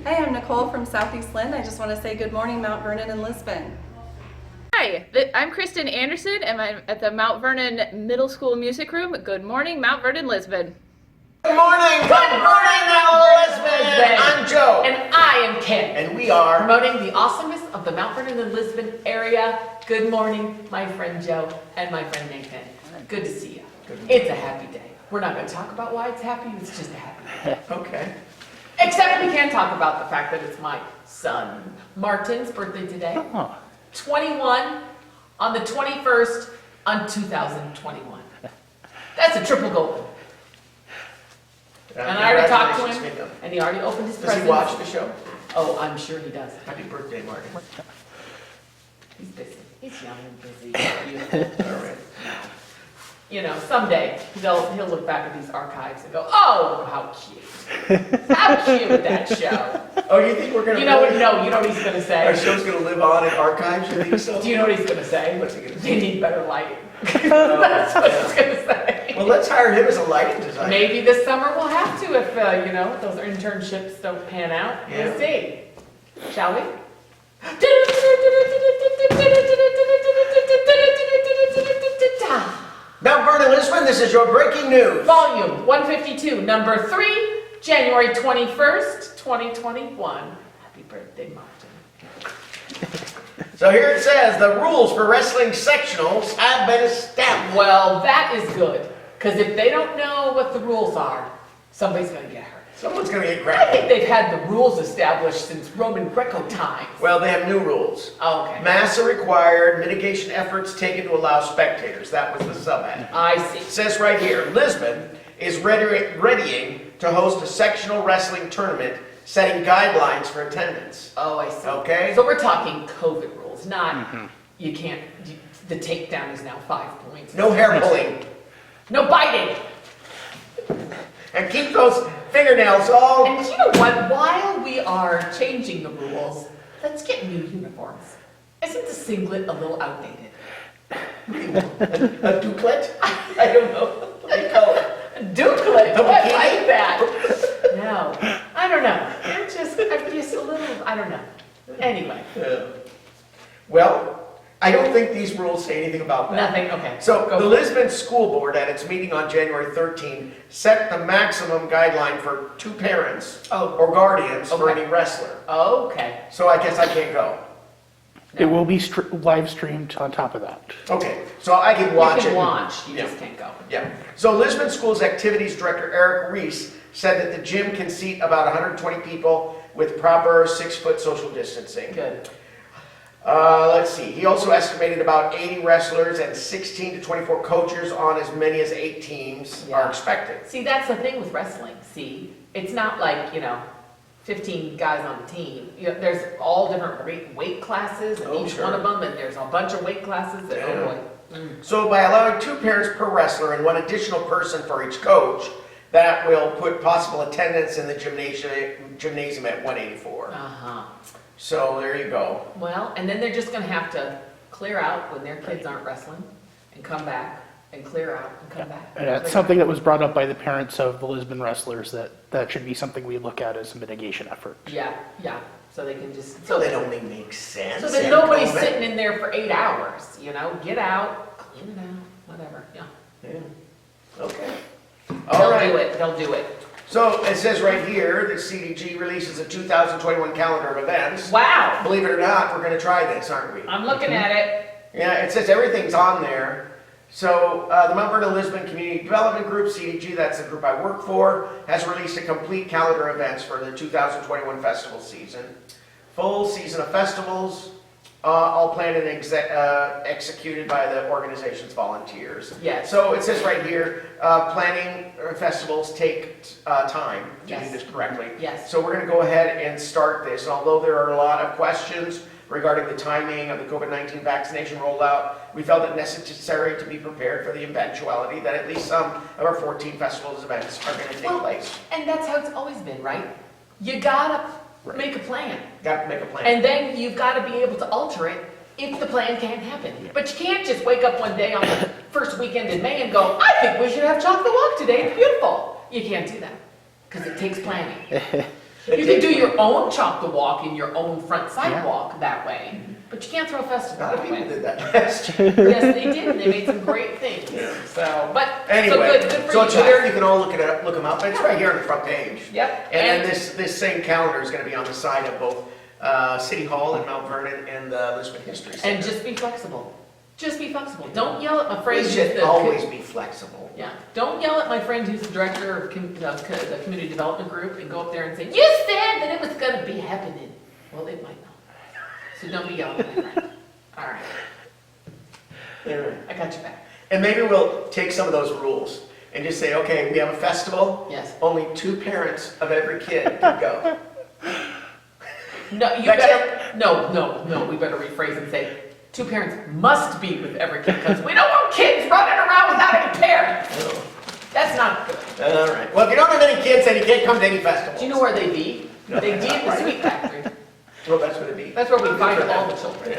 Hi, I'm Nicole from Southeast Lynn. I just want to say good morning, Mount Vernon and Lisbon. Hi, I'm Kristen Anderson, and I'm at the Mount Vernon Middle School Music Room. Good morning, Mount Vernon-Lisbon. Good morning! Good morning, Mount Lisbon! I'm Joe. And I am Ken. And we are promoting the awesomeness of the Mount Vernon and Lisbon area. Good morning, my friend Joe and my friend Nathan. Good to see you. It's a happy day. We're not going to talk about why it's happy, it's just a happy day. Okay. Except we can talk about the fact that it's my son Martin's birthday today. 21 on the 21st on 2021. That's a triple golden. And I already talked to him, and he already opened his presents. Does he watch the show? Oh, I'm sure he does. Happy birthday, Martin. He's busy. He's young and busy. Beautiful. All right. You know, someday he'll look back at these archives and go, "Oh, how cute! How cute that show!" Oh, you think we're gonna? You know what? No, you know what he's gonna say. Our show's gonna live on in archives. You think so? Do you know what he's gonna say? What's he gonna They say? need better lighting. That's what he's gonna say. Well, let's hire him as a lighting designer. Maybe this summer we'll have to if you know those internships don't pan out. Yeah. We'll see. Shall we? Mount Vernon, Lisbon, this is your breaking news. Volume 152, number 3, January 21st, 2021. Happy birthday, Martin. So here it says, the rules for wrestling sectionals have been established. Well, that is good, because if they don't know what the rules are, somebody's going to get hurt. Someone's gonna get I think grabbed. they've had the rules established since Roman Greco times. Well, they have new rules. Oh, okay. Masks are required, mitigation efforts taken to allow spectators. That was the subhead. I see. It says right here, Lisbon is readying to host a sectional wrestling tournament, setting guidelines for attendance. Oh, I see. Okay. So we're talking COVID rules, not you can't, the takedown is now 5 points. No hair pulling. No biting. And keep those fingernails all... And you know what? While we are changing the rules, let's get new uniforms. Isn't the singlet a little outdated? a duplet? I don't know what they call it. A dukelet. A I bikini? like that. No, I don't know. I'm just a little, I don't know. Anyway, Yeah. Well, I don't think these rules say anything about that. nothing, okay. So Go the for it. Lisbon School Board at its meeting on January 13 set the maximum guideline for 2 parents or guardians for Okay. any wrestler. Okay. So I guess I can't go. It will be live streamed on top of that. Okay, so I can watch You can it. watch, you Yeah. just can't go. Yeah. So Lisbon School's activities director Eric Reese said that the gym can seat about 120 people with proper 6-foot social distancing. Good. Let's see. He also estimated about 80 wrestlers and 16 to 24 coaches on as many as 8 teams Yeah. are expected. See, that's the thing with wrestling, see? It's not like, 15 guys on the team. There's all different weight classes in Oh, each sure. one of them, and there's a bunch of weight classes that, Yeah. oh boy. So by allowing 2 parents per wrestler and 1 additional person for each coach, that will put possible attendance in the gymnasium at 184. Uh-huh. So there you go. Well, and then they're just gonna have to clear out when their kids aren't wrestling, and come back, and clear out, and come back. And that's something that was brought up by the parents of the Lisbon wrestlers, that should be something we look at as a mitigation effort. Yeah, so they can just. So that only makes sense. So that in nobody's COVID. sitting in there for 8 hours, get out, clean it out, whatever, yeah. Yeah. Okay. All right. They'll do it. So it says right here that CDG releases a 2021 calendar of events. Wow, Believe it or not, we're going to try this, aren't we? I'm looking at it. Yeah, it says everything's on there. So the Mount Vernon Lisbon Community Development Group, CDG, that's the group I work for, has released a complete calendar of events for the 2021 festival season. Full season of festivals, all planned and executed by the organization's volunteers. Yes. So it says right here, planning festivals take time to Yes. do this correctly. Yes. So we're going to go ahead and start this. And although there are a lot of questions regarding the timing of the COVID-19 vaccination rollout, we felt it necessary to be prepared for the eventuality that at least some of our 14 festivals events are going to take place. And that's how it's always been, right? You gotta make a plan. Got to make a plan. And then you've gotta be able to alter it if the plan can't happen. But you can't just wake up one day on the first weekend in May and go, I think we should have chocolate walk today, it's beautiful. You can't do that, because it takes planning. You can do your own chalk the walk in your own front sidewalk that way, but you can't throw a A festival lot of that people way. did that last year. Yes, they did, and they made some great things, so, but, so Anyway, good for so you it's there, you guys. can all look them up, it's right here on the front page. Yep, And then this same calendar is gonna be on the side of both, City Hall in Mount Vernon and the Lisbon History Center. and just be flexible. Just be flexible. Don't yell at my friend We who's should the. always be flexible. Yeah, don't yell at my friend who's the director of the community development group and go up there and say, you said that it was gonna be happening. Well, it might not. So don't be yelling at my friend. All right, Alright. I got your back. And maybe we'll take some of those rules and just say, okay, we have a festival. Yes. Only 2 parents of every kid can go. No, you That's better, no, we better rephrase and say, 2 parents must be with every kid, because we don't want kids running around without any parents. That's not good. All right. Well, if you don't have any kids, then you can't come to any festival. Do you know where they be? They be at the sweet factory. Well, that's what it'd be. That's where we Good find for them. all the children.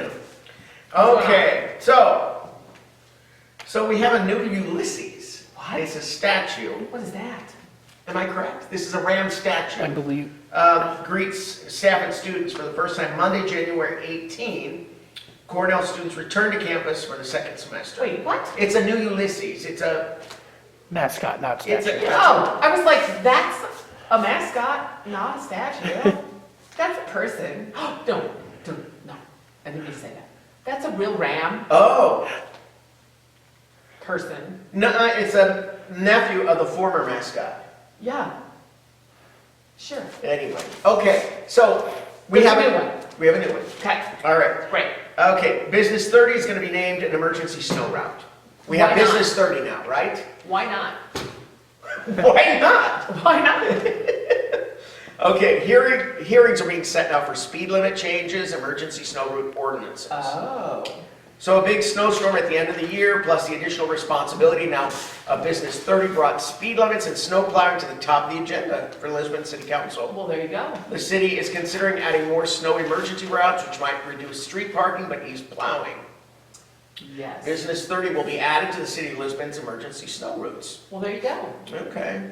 Yeah. Okay, so we have a new Ulysses. What? It's a statue. What is that? Am I correct? This is a ram I statue. believe, Greets staff and students for the first time Monday, January 18. Cornell students return to campus for the second semester. Wait, what? It's a new Ulysses. It's a, mascot, not it's statue. a, Oh, I was like, that's a mascot, not a statue. That's a person. No, I didn't mean to say that. That's a real ram oh, person. no, it's a nephew of the former mascot. Yeah. Sure. Anyway, okay, so we There's have a new a, one. we have a new one. Okay, All right. great. Okay, Business 30 is going to be named an emergency snow route. We have Why not? Business 30 now, right? Why not? Why not? Why not? Okay, hearings are being set now for speed limit changes, emergency snow route ordinances. Oh. So a big snowstorm at the end of the year, plus the additional responsibility now of Business 30 brought speed limits and snow plowing to the top of the agenda for Lisbon City Council. Well, there you go. The city is considering adding more snow emergency routes, which might reduce street parking but ease plowing. Yes. Business 30 will be added to the city of Lisbon's emergency snow routes. Well, there you go. Okay,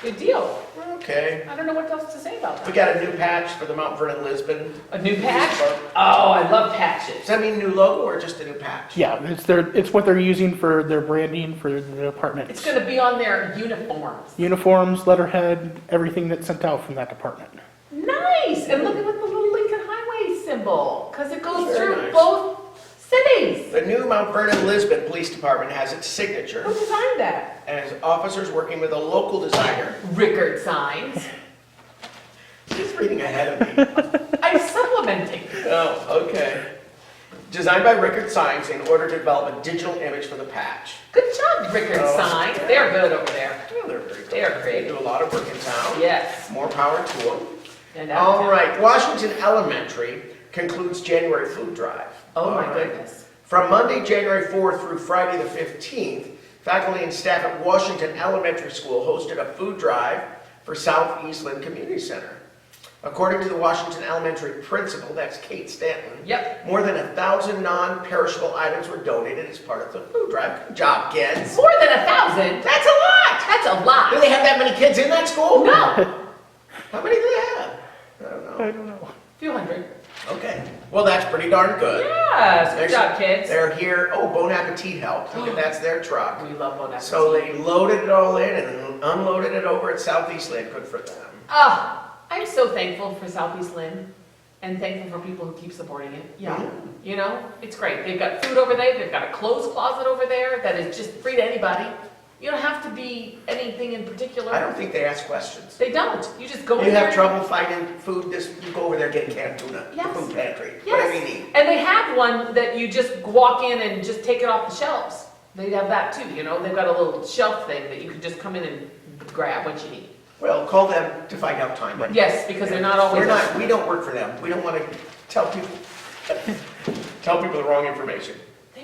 Good deal. okay. I don't know what else to say about We that. got a new patch for the Mount Vernon-Lisbon. A new patch? Oh, I love patches. Does that mean new logo or just a new patch? Yeah, it's what they're using for their branding for the department. It's gonna be on their uniforms. Uniforms, letterhead, everything that's sent out from that department. Nice, and look at what the little Lincoln Highway symbol, because it goes Very through nice. both cities. The new Mount Vernon-Lisbon Police Department has its signature Who designed that? as officers working with a local designer. Rickard Signs. He's reading ahead of me. I'm supplementing. Oh, okay. Designed by Rickard Signs in order to develop a digital image for the patch. Good job, Rickard Oh. Signs. They're good over there. Well, they're very good. They're great. They do a lot of work in town. Yes. More power to them. And All right, Washington Elementary concludes January food drive. Oh All my right. goodness. From Monday, January 4th through Friday the 15th, faculty and staff at Washington Elementary School hosted a food drive for South Eastland Community Center. According to the Washington Elementary principal, that's Kate Stanton, Yep. more than 1,000 non-perishable items were donated as part of the food drive. Good job, kids. More than 1,000? That's a lot! That's a Do lot. they have that many kids in that school? No. How many do they have? I don't know. I don't know. Few hundred. Okay, well, that's pretty darn good. Yes, good job, kids. They're here, oh, Bon Appetit helped, look at that's their truck. We love Bon Appetit. So they loaded it all in and unloaded it over at Southeast Lynn, good for them. Ah, I'm so thankful for Southeast Lynn and thankful for people who keep supporting it. Yeah. Yeah. You know, it's great. They've got food over there. They've got a clothes closet over there that is just free to anybody. You don't have to be anything in particular. I don't think they ask questions. They don't. You just go in You there. have trouble finding food, you go over there, get canned tuna, Yes. food pantry, Yes. whatever you need. And they have one that you just walk in and just take it off the shelves. They have that too, you know. They've got a little shelf thing that you can just come in and grab what you need. Well, call them to find out time. but- Yes, because they're not always. we don't work for them. We don't want to tell people the wrong information.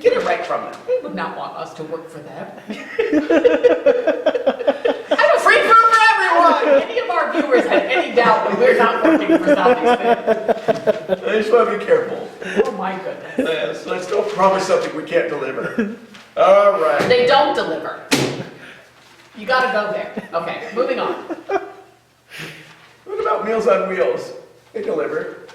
Get it right from them. They would not want us to work for them. Free food for everyone! Any of our viewers have any doubt that we're not working for Southeast Lynn? I just want to be careful. Oh my goodness. Yes, let's don't promise something we can't deliver. All right. They don't deliver. You gotta go there. Okay, moving on. What about Meals on Wheels? They deliver.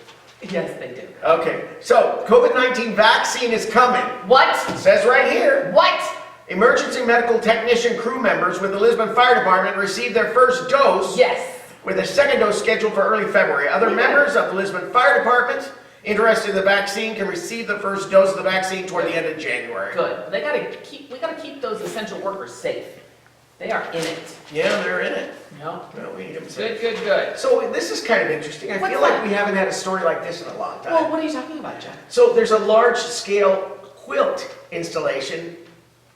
Yes, they do. Okay, so COVID-19 vaccine is coming. What? It says right here. What? Emergency medical technician crew members with the Lisbon Fire Department received their first dose. Yes. With a second dose scheduled for early February. Other members of the Lisbon Fire Department interested in the vaccine can receive the first dose of the vaccine toward the end of January. Good. We gotta keep those essential workers safe. They are in it. Yeah, they're in it. No. Well, we need them Good, safe. good, good. So this is kind of interesting. I What's feel like that? we haven't had a story like this in a long time. Well, what are you talking about, Jack? So there's a large-scale quilt installation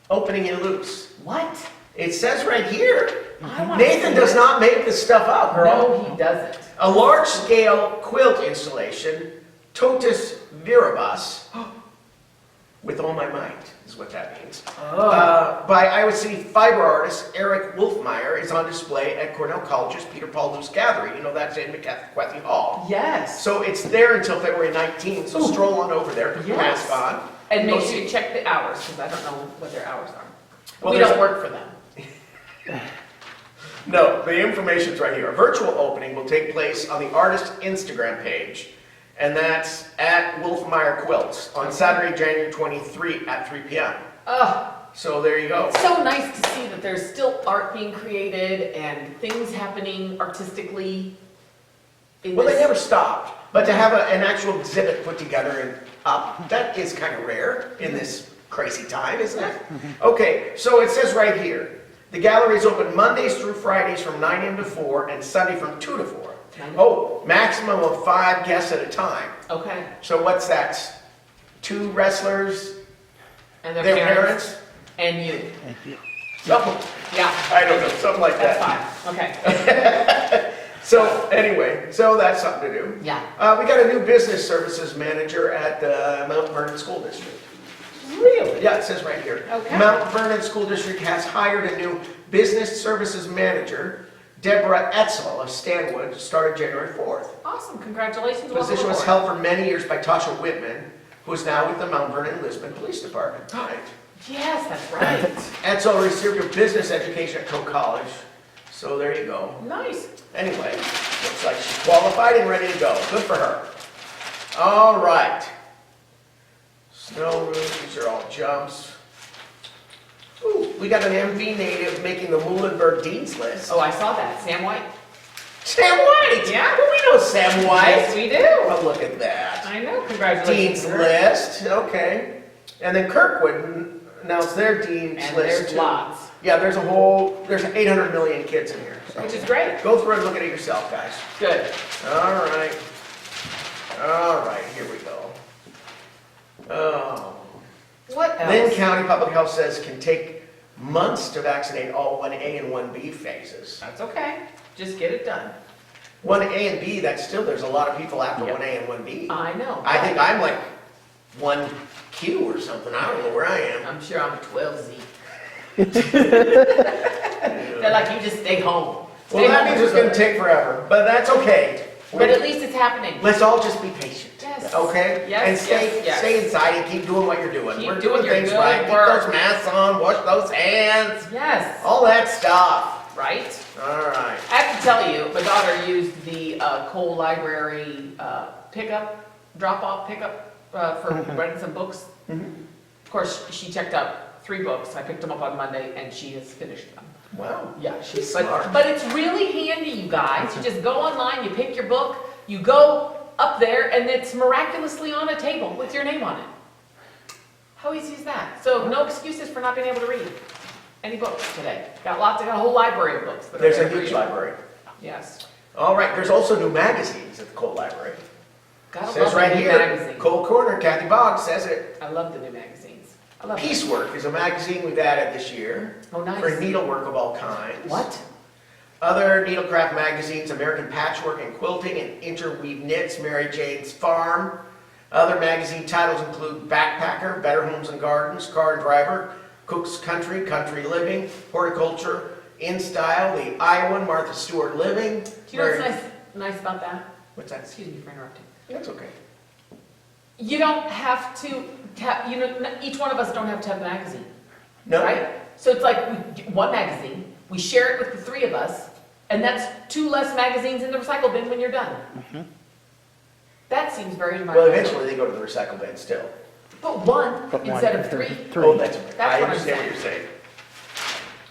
opening in Luce. What? It says right here. I wanna Nathan see does it. not make this stuff up, girl. No, he doesn't. A large-scale quilt installation, totus viribus, with all my might, is what that means. By Iowa City fiber artist Eric Wolfmeyer is on display at Cornell College's Peter Paul Luce Gallery. You know, that's in McCarthy Hall. Yes. So it's there until February 19th, so stroll on over there, put your Yes. mask on. And make Go sure see- you check the hours, because I don't know what their hours are. Well, We there's- don't work for them. No, the information's right here. A virtual opening will take place on the artist's Instagram page, and that's at Wolfmeyer Quilts on Saturday, January 23 at 3 p.m. Ugh. So there you go. It's so nice to see that there's still art being created and things happening artistically in Well, they this. never stopped, but to have an actual exhibit put together and up, that is kind of rare in this crazy time, isn't it? Okay, so it says right here, the gallery is open Mondays through Fridays from 9 a.m. to 4 and Sunday from 2 to 4. Oh, maximum of 5 guests at a time. Okay. So what's that? 2 wrestlers, And their their parents? And you. Oh, Yeah, I don't know, something like that's that. fine. Okay. So anyway, so that's something to do. Yeah. We got a new business services manager at the Mount Vernon School District. Really? Yeah, it says right here. Okay. Mount Vernon School District has hired a new business services manager, Deborah Etzel of Stanwood, started January 4th. Awesome. Congratulations. The position was held for many years by Tasha Whitman, who is now with the Mount Vernon and Lisbon Police Department. Right. Yes, that's right. Etzel received her business education at Coe College, so there you go. Nice. Anyway, looks like she's qualified and ready to go. Good for her. All right. Snow roof, these are all jumps. Ooh, we got an MV native making the Muhlenberg Dean's List. Oh, I saw that. Sam White. Sam White! Yeah. Well, we know Sam White. Yes, we do. Well, look at that. I know. Congratulations. Dean's to her. List, okay. And then Kirkwood announced their Dean's And List there's too. lots. Yeah, there's 800 million kids in here. So Which is great. go through and look at it yourself, guys. Good. All right. All right, here we go. Oh. What else? Lynn County Public Health says can take months to vaccinate all 1A and 1B phases. That's okay. Just get it done. 1A and B, that's still, there's a lot of people after Yep. 1A and 1B. I know. I think I'm like 1Q or something. I don't know where I am. I'm sure I'm a 12Z. They're like, you just stay home. Stay Well, that home means is it's gonna good. take forever, but that's okay. But at least it's happening. Let's all just be patient. Yes. Okay? Yes, And stay, yes, yes. stay inside and keep doing what you're doing. Keep We're doing doing your things good right. work. Keep those masks on, wash those hands, Yes. all that stuff. Right? All right. I have to tell you, my daughter used the Cole Library drop-off pickup for renting some books. Of course, she checked out 3 books. I picked them up on Monday, and she has finished them. Wow. Yeah, She's but, smart. but it's really handy, you guys. You just go online, you pick your book, you go up there, and it's miraculously on a table with your name on it. How easy is that? So no excuses for not being able to read any books today. Got a whole library of books. That are There's a there for huge you. library. Yes. All right, there's also new magazines at the Cole Library. Gotta Says love right the new here, magazine. Cole Corner, Kathy Boggs says it. I love the new magazines. I love them. Piecework is a magazine we've added this year Oh, nice. for needlework of all kinds. What? Other needlecraft magazines, American Patchwork and Quilting and Interweave Knits, Mary Jane's Farm. Other magazine titles include Backpacker, Better Homes and Gardens, Car and Driver, Cook's Country, Country Living, Horticulture, In Style, The Iowan, Martha Stewart Living. Do you know what's nice about that? What's that? Excuse me for interrupting. That's okay. You don't have to, each one of us don't have to have a magazine, No? right? So it's like one magazine, we share it with the 3 of us, And that's 2 less magazines in the recycle bin when you're done. That seems very Well, environmental. eventually they go to the recycle bin still. But one But one instead of instead 3. of three. Oh, that's, That's I what I'm understand what saying. you're saying.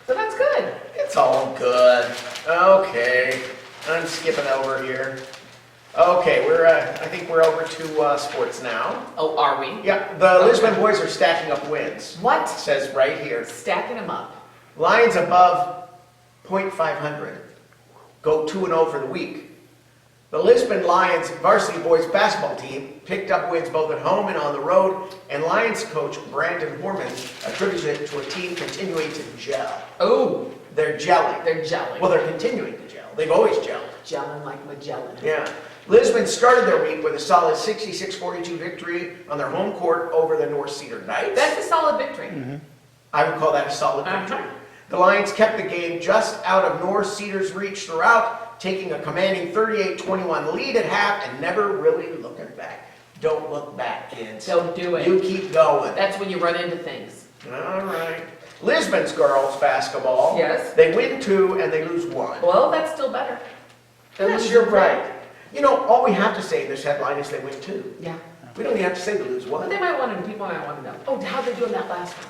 So that's good. It's all good. Okay, I'm skipping over here. Okay, I think we're over to sports now. Oh, are we? Yeah, the Lisbon boys are stacking up wins. What? It says right here. Stacking them up. Lions above .500. Go 2-0 for the week. The Lisbon Lions varsity boys basketball team picked up wins both at home and on the road, and Lions coach Brandon Horman attributes it to a team continuing to gel. Oh, They're gelling. they're gelling. Well, they're continuing to gel. They've always gelled. Gelling like Magellan. Yeah. Lisbon started their week with a solid 66-42 victory on their home court over the North Cedar Knights. That's a solid victory. I would call that a solid victory. The Lions kept the game just out of North Cedar's reach throughout, taking a commanding 38-21 lead at half and never really looking back. Don't look back, kids. Don't do it. You keep going. That's when you run into things. All right. Lisbon's girls basketball. Yes. They win 2 and they lose 1. Well, that's still better. than Yes, losing you're 3. right. You know, all we have to say in this headline is they win 2. Yeah. We don't even have to say they lose But 1. they might want to, people might want to know. Oh, how'd they do in that last one?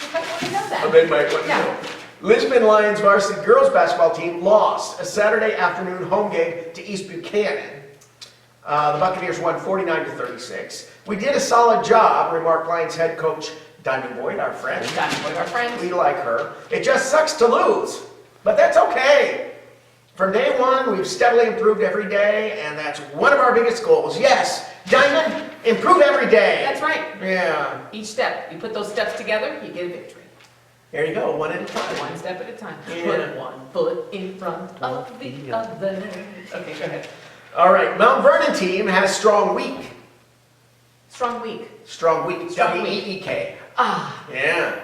They might want to know that. Oh, they might want to Yeah. know. Lisbon Lions varsity girls basketball team lost a Saturday afternoon home game to East Buchanan. The Buccaneers won 49-36. We did a solid job, remarked Lions head coach Diamond Boyd, our friend. That's one of our friends. We like her. It just sucks to lose, but that's okay. From day one, we've steadily improved every day, and that's one of our biggest goals. Yes, Diamond, improve every day. That's right. Yeah. Each step, you put those steps together, you get a victory. There you go, one at a time. One step at a time. Yeah. Put one foot in front of the other. Okay, go ahead. All right, Mount Vernon team has strong week. Strong week. Strong week, Strong week. W-E-E-K. Ah, Yeah.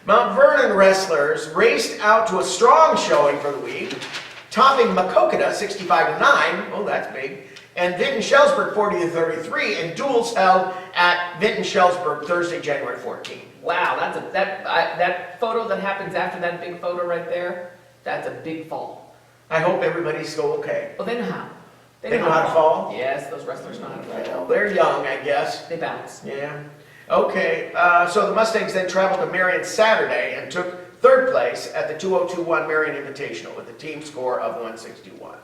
Mount Vernon wrestlers raced out to a strong showing for the week, topping Makokata 65-9, oh that's big, and Vinton-Shellsburg 40-33 in duels held at Vinton-Shellsburg Thursday, January 14th. wow, that photo that happens after that big photo right there, that's a big fall. I hope everybody's still okay. Well, they know how. They know how to fall? Yes, those wrestlers know how to fall. Well, they're young, I guess. They bounce. Yeah. Okay, so the Mustangs then traveled to Marion Saturday and took 3rd place at the 2021 Marion Invitational with a team score of 161.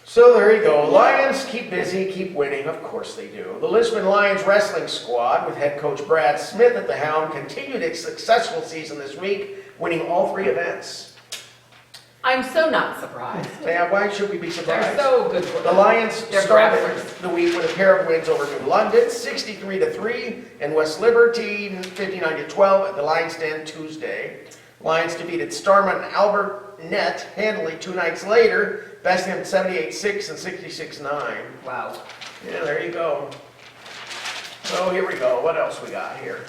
So there you go. Lions keep busy, keep winning. Of course they do. The Lisbon Lions wrestling squad, with head coach Brad Smith at the helm, continued its successful season this week, winning all 3 events. I'm so not surprised. Yeah, why should we be surprised? They're so good for The Lions They're started grapplers. the week with a pair of wins over New London, 63-3, and West Liberty, 59-12 at the Lions Den Tuesday. Lions defeated Starman and Albert Net handily 2 nights later, besting them 78-6 and 66-9. Wow. Yeah, there you go. So here we go. What else we got here?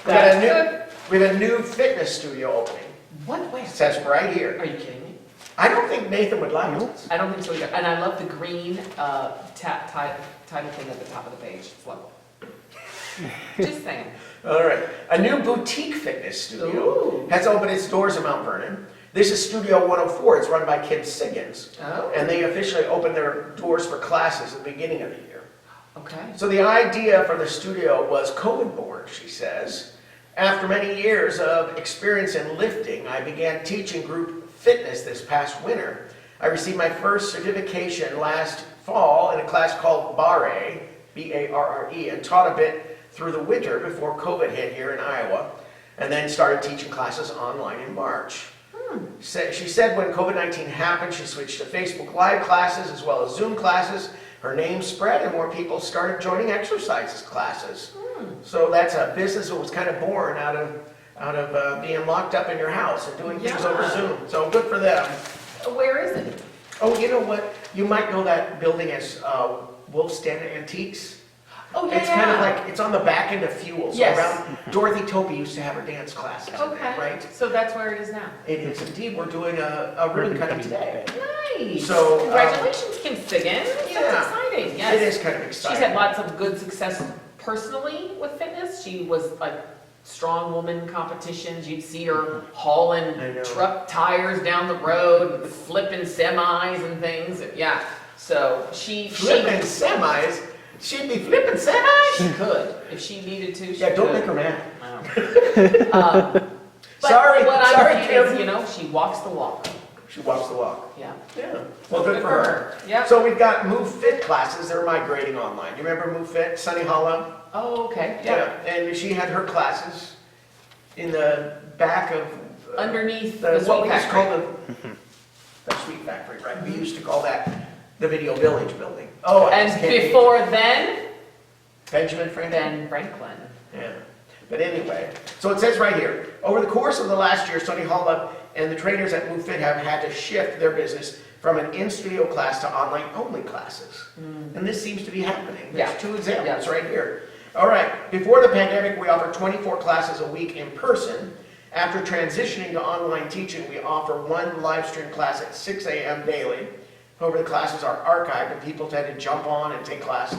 We That's we have a new fitness studio opening. What? Wait. It says right here. Are you kidding me? I don't think Nathan would like this. I don't think so either. And I love the green title thing at the top of the page. It's lovely. Just saying. All right. A new boutique fitness studio Ooh. has opened its doors in Mount Vernon. This is Studio 104. It's run by Kim Siggins. Oh. And they officially opened their doors for classes at the beginning of the year. Okay. So the idea for the studio was COVID-born, she says. After many years of experience in lifting, I began teaching group fitness this past winter. I received my first certification last fall in a class called BARRE, B-A-R-R-E, and taught a bit through the winter before COVID hit here in Iowa, and then started teaching classes online in March. She said when COVID-19 happened, she switched to Facebook Live classes as well as Zoom classes. Her name spread and more people started joining exercises classes. So that's a business that was kind of born out of being locked up in your house and doing things Yeah. over Zoom. So good for them. Where is it? Oh, you know what? You might know that building as Wolf's Den Antiques. Oh, yeah, It's kind of like, it's on the back end of Fuel. So Yes. around, Dorothy Topi used to have her dance classes in there, Okay. right? So that's where it is now. It is indeed. We're doing a ribbon cutting today. Nice. So, Congratulations, Kim Siggins. yeah. That's exciting. Yes. It is kind of She's exciting. had lots of good success personally with fitness. She was like strong woman competitions. You'd see her I hauling know. truck tires down the road, flipping semis and things. Yeah, so she Flipping semis? She'd be flipping semis? she could if she needed to. She Yeah, don't could. make her mad. But Sorry, what sorry, I'm saying is, Kim. you know, she walks the walk. She walks the walk. Yeah. Yeah, well, good for her. Yeah. So we've got Moonfit classes, they're migrating online. You remember Moonfit, Sunny Hollow? Oh, okay. Yeah. And she had her classes in the back of. Underneath The, the what sweet we used to factory. call the Sweet Factory, right? We used to call that the Video Village building. Oh, I just And can't- before then, Benjamin Franklin? Ben Franklin. Yeah, but anyway, so it says right here, over the course of the last year, Sunny Hollow and the trainers at Moonfit have had to shift their business from an in-studio class to online-only classes. And this seems to be happening. There's Yeah. 2 examples Yeah. right here. All right, before the pandemic, we offered 24 classes a week in person. After transitioning to online teaching, we offer 1 live stream class at 6 a.m. daily. However, the classes are archived and people tend to jump on and take class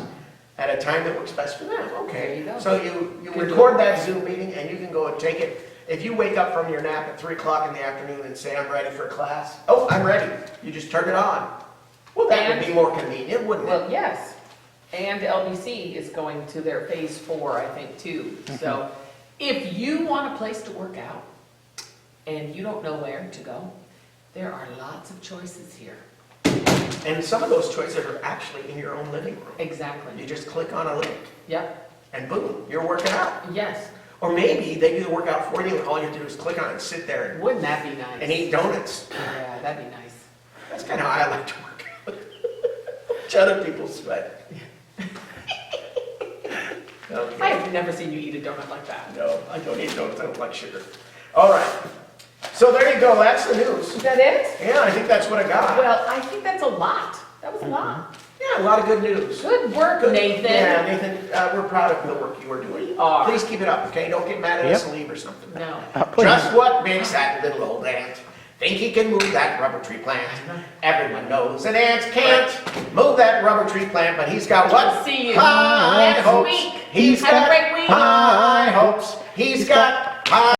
at a time that works best for them. There Okay, you go. so you Good record that Zoom meeting and you can go and take it. If you wake up from your nap at 3 o'clock in the afternoon and say, I'm ready for class, oh, I'm ready, you just turn it on. Well, that would And- be more convenient, wouldn't it? Well, yes. And LBC is going to their phase 4, I think, too. So if you want a place to work out and you don't know where to go, there are lots of choices here. And some of those choices are actually in your own living room. Exactly. You just click on a link Yep. and boom, you're working out. Yes. Or maybe they do the workout for you and all you have to do is click on it and sit there Wouldn't that be nice? and eat donuts. Yeah, that'd be nice. That's kind of how I like to work out. Watch other people sweat. Okay. I have never seen you eat a donut like that. No, I don't eat donuts, I don't like sugar. All right, so there you go, that's the news. Is that it? Yeah, I think that's what I got. Well, I think that's a lot. That was a lot. Yeah, a lot of good news. Good work, Good. Nathan. Yeah, Nathan, we're proud of the work you are doing. We are. Please keep it up, okay? Don't get mad at us and leave or something. No. Just what makes that little old ant think he can move that rubber tree plant? Everyone knows that ants can't move that rubber tree plant, but he's got what? See you High next hopes. week. He's Have a got great week. high hopes. He's got high